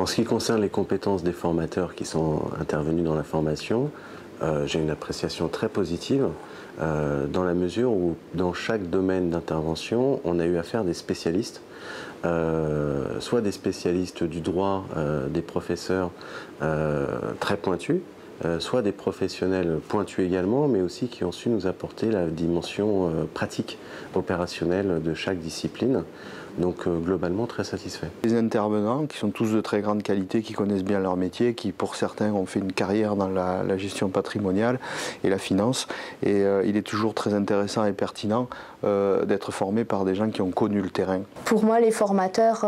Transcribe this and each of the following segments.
En ce qui concerne les compétences des formateurs qui sont intervenus dans la formation, j'ai une appréciation très positive dans la mesure où dans chaque domaine d'intervention, on a eu affaire à des spécialistes, soit des spécialistes du droit, des professeurs très pointus, soit des professionnels pointus également, mais aussi qui ont su nous apporter la dimension pratique, opérationnelle de chaque discipline. Donc globalement très satisfait. Les intervenants qui sont tous de très grande qualité, qui connaissent bien leur métier, qui pour certains ont fait une carrière dans la gestion patrimoniale et la finance. Et il est toujours très intéressant et pertinent d'être formé par des gens qui ont connu le terrain. Pour moi, les formateurs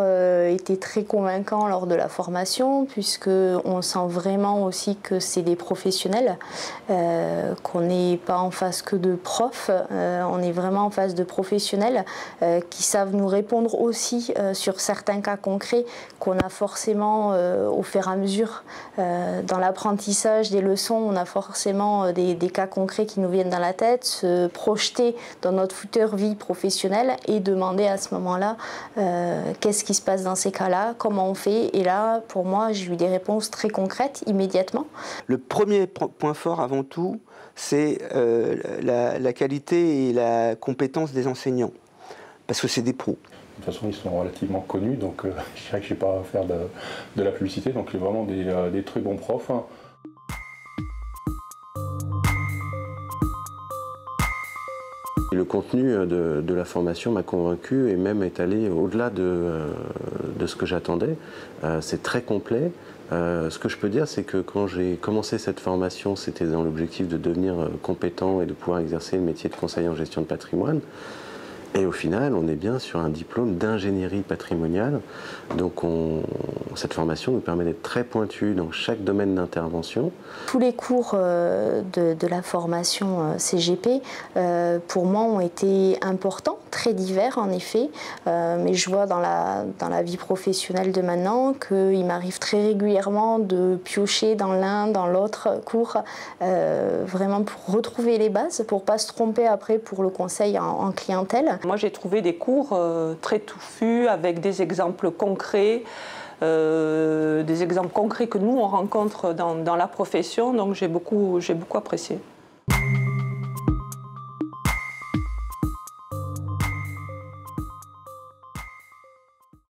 étaient très convaincants lors de la formation, puisqu'on sent vraiment aussi que c'est des professionnels, qu'on n'est pas en face que de profs, on est vraiment en face de professionnels qui savent nous répondre aussi sur certains cas concrets qu'on a forcément au fur et à mesure. Dans l'apprentissage des leçons, on a forcément des cas concrets qui nous viennent dans la tête, se projeter dans notre future vie professionnelle et demander à ce moment-là qu'est-ce qui se passe dans ces cas-là, comment on fait. Et là, pour moi, j'ai eu des réponses très concrètes immédiatement. Le premier point fort avant tout, c'est la qualité et la compétence des enseignants, parce que c'est des pros. De toute façon, ils sont relativement connus, donc je dirais que je n'ai pas à faire de la publicité, donc vraiment des très bons profs. Le contenu de la formation m'a convaincu et même est allé au-delà de ce que j'attendais. C'est très complet. Ce que je peux dire, c'est que quand j'ai commencé cette formation, c'était dans l'objectif de devenir compétent et de pouvoir exercer le métier de conseiller en gestion de patrimoine. Et au final, on est bien sur un diplôme d'ingénierie patrimoniale. Donc cette formation nous permet d'être très pointus dans chaque domaine d'intervention. Tous les cours de la formation CGP, pour moi, ont été importants, très divers en effet. Mais je vois dans la vie professionnelle de maintenant qu'il m'arrive très régulièrement de piocher dans l'un, dans l'autre cours, vraiment pour retrouver les bases, pour ne pas se tromper après pour le conseil en clientèle. Moi, j'ai trouvé des cours très touffus, avec des exemples concrets, que nous, on rencontre dans la profession, donc j'ai beaucoup apprécié.